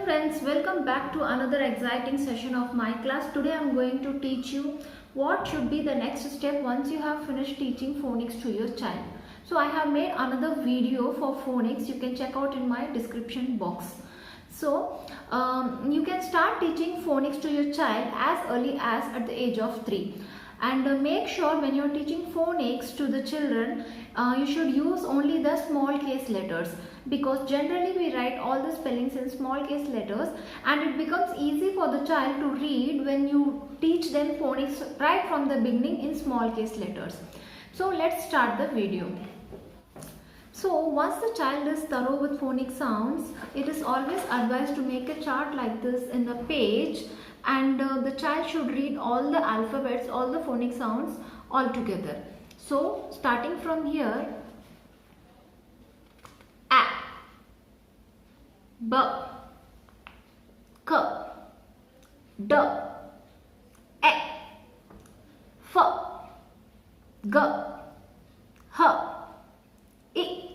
friends, welcome back to another exciting session of my class. Today I am going to teach you what should be the next step once you have finished teaching phonics to your child. So I have made another video for phonics. You can check out in my description box. So you can start teaching phonics to your child as early as at the age of 3. And make sure when you are teaching phonics to the children, you should use only the small case letters, because generally we write all the spellings in small case letters and it becomes easy for the child to read when you teach them phonics right from the beginning in small case letters. So let's start the video. So once the child is thorough with phonic sounds, it is always advised to make a chart like this in the page, and the child should read all the alphabets, all the phonic sounds all together. So starting from here, A, B, K, D, E, F, G, H, I,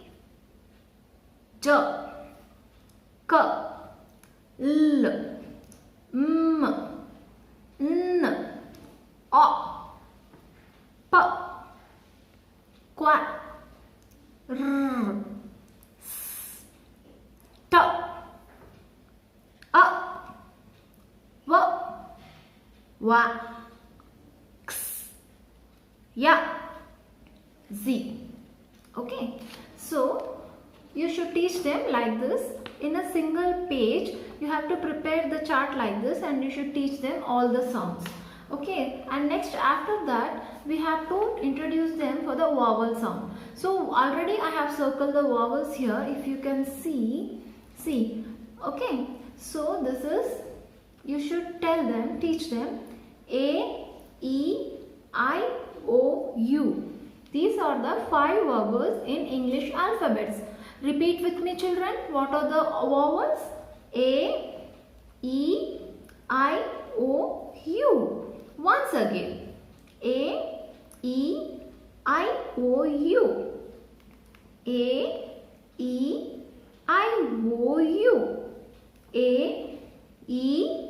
J, K, L, M, N, O, P, Q, R, S, T, A, V, W, X, Y, Z. Okay, so you should teach them like this in a single page. You have to prepare the chart like this and you should teach them all the sounds. Okay, and next after that we have to introduce them for the vowel sound. So already I have circled the vowels here, if you can see. Okay, so this is, you should tell them, teach them A, E, I, O, U. These are the 5 vowels in English alphabets. Repeat with me, children. What are the vowels? A, E, I, O, U. Once again. A, E, I, O, U. A, E, I, O, U. A, E,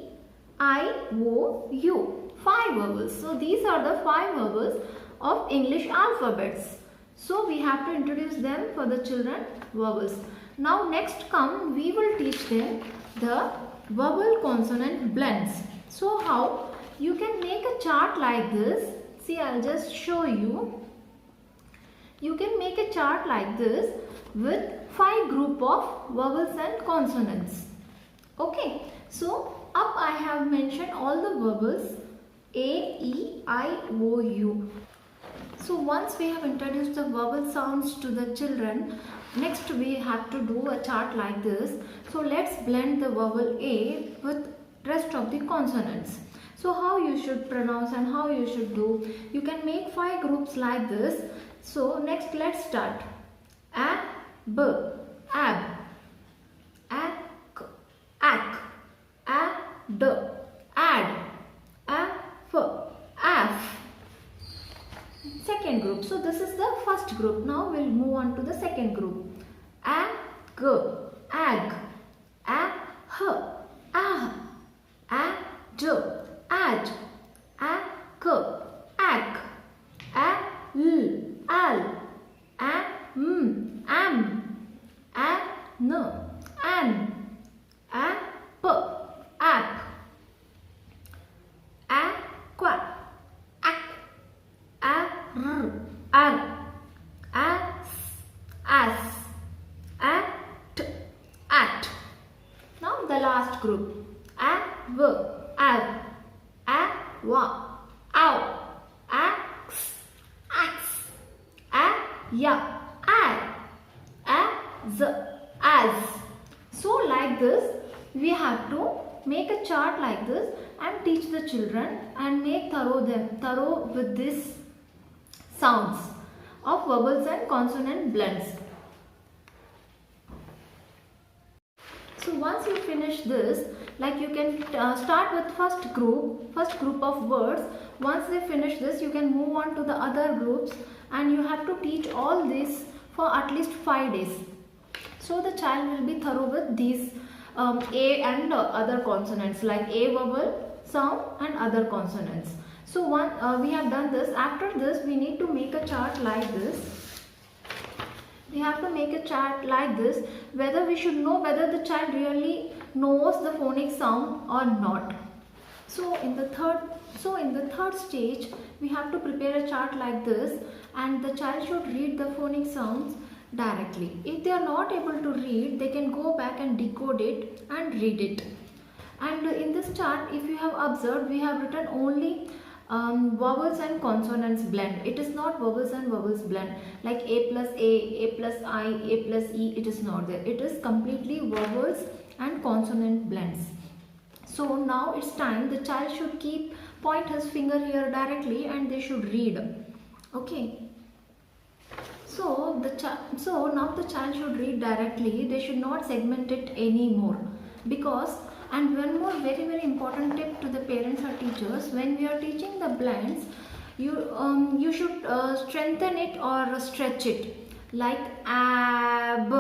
I, O, U. 5 vowels. So these are the 5 vowels of English alphabets. So we have to introduce them for the children vowels. Now next come, we will teach them the vowel consonant blends. So how? You can make a chart like this. See, I'll just show you. You can make a chart like this with 5 group of vowels and consonants. Okay, so up I have mentioned all the vowels A, E, I, O, U. So once we have introduced the vowel sounds to the children, next we have to do a chart like this. So let's blend the vowel A with rest of the consonants. So how you should pronounce and how you should do. You can make 5 groups like this. So next let's start. A, B, ab, ak, ak, a, d, ad, a, f, af. Second group. So this is the first group. Now we'll move on to the second group. A, g, ag, a, h, ah, a, j, aj, a, k, ak, a, l, al, a, m, am, a, n, an, a, p, ap, a, qua, ar, as, at, at. Now the last group. A, v, av, a, wa, ow, ax, ax, a, ya, ar, a, z, as. So like this we have to make a chart like this and teach the children and make thorough with this sounds of vowels and consonant blends. So once you finish this, like you can start with first group of words. Once they finish this, you can move on to the other groups and you have to teach all this for at least 5 days. So the child will be thorough with these A and other consonants, like A vowel sound and other consonants. So we have done this. After this, we need to make a chart like this. We have to make a chart like this, whether we should know whether the child really knows the phonic sound or not. So in the third stage, we have to prepare a chart like this, and the child should read the phonic sounds directly. If they are not able to read, they can go back and decode it and read it. And in this chart, if you have observed, we have written only vowels and consonants blend. It is not vowels and vowels blend like A plus A plus I, A plus E. It is not there. It is completely vowels and consonant blends. So now it's time the child should point his finger here directly and they should read. Okay. So now the child should read directly. They should not segment it anymore, because, and one more very important tip to the parents or teachers: when we are teaching the blends, you should strengthen it or stretch it, like ab.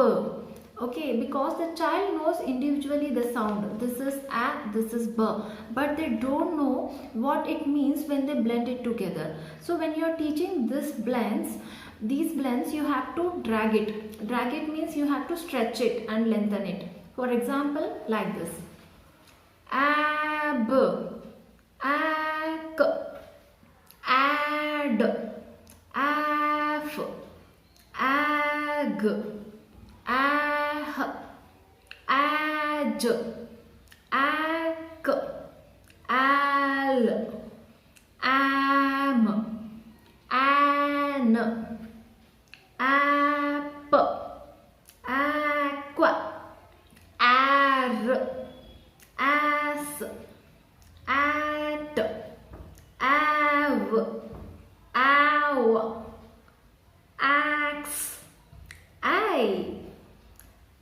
Okay, because the child knows individually the sound. This is a, this is b, but they don't know what it means when they blend it together. So when you are teaching these blends, you have to drag it. Drag it means you have to stretch it and lengthen it. For example, like this: ab, ak, ad, af, ag, ah, aj, ak, al, am, an, ap, aqua, ar, as, at, av, ow, ax, I,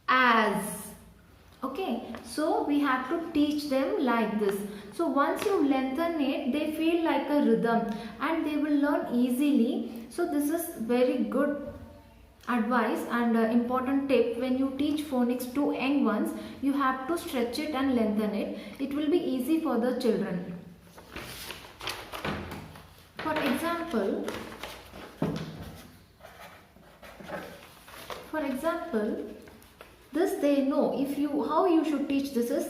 as. Okay, so we have to teach them like this. So once you lengthen it, they feel like a rhythm and they will learn easily. So this is very good advice and important tip. When you teach phonics to young ones, you have to stretch it and lengthen it. It will be easy for the children. For example, this they know. How you should teach this is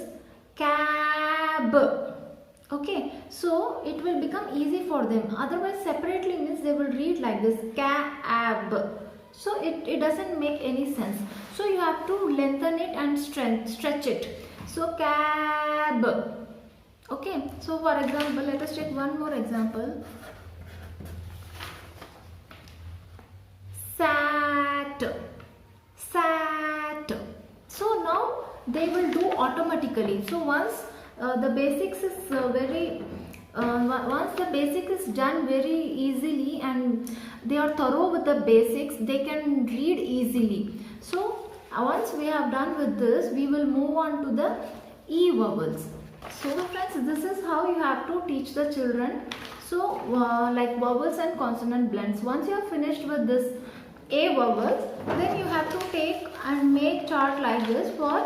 cab. Okay, so it will become easy for them. Otherwise, separately means they will read like this, cab. So it doesn't make any sense. So you have to lengthen it and stretch it. So cab. Okay, so for example, let us take one more example. Sat. Sat. So now they will do automatically. So once the basics is once the basic is done very easily and they are thorough with the basics, they can read easily. So once we have done with this, we will move on to the E vowels. So friends, this is how you have to teach the children. So like vowels and consonant blends. Once you have finished with this A vowels, then you have to take and make chart like this for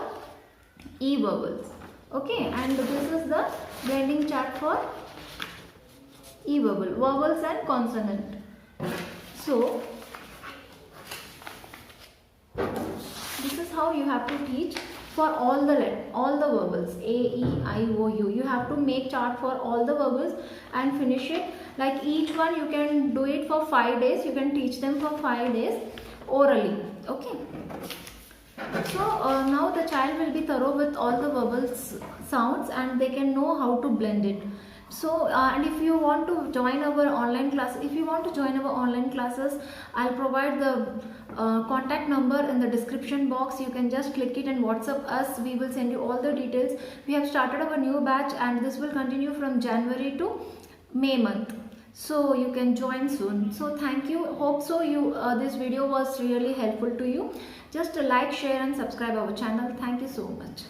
E vowels. Okay, and this is the blending chart for E vowel, vowels and consonant. So this is how you have to teach for all the vowels, A, E, I, O, U. You have to make chart for all the vowels and finish it. Like each one you can do it for 5 days. You can teach them for 5 days orally. Okay. So now the child will be thorough with all the vowels sounds and they can know how to blend it. So and if you want to join our online class, I'll provide the contact number in the description box. You can just click it and WhatsApp us. We will send you all the details. We have started our new batch and this will continue from January to May month. So you can join soon. So thank you. Hope so this video was really helpful to you. Just like, share and subscribe our channel. Thank you so much.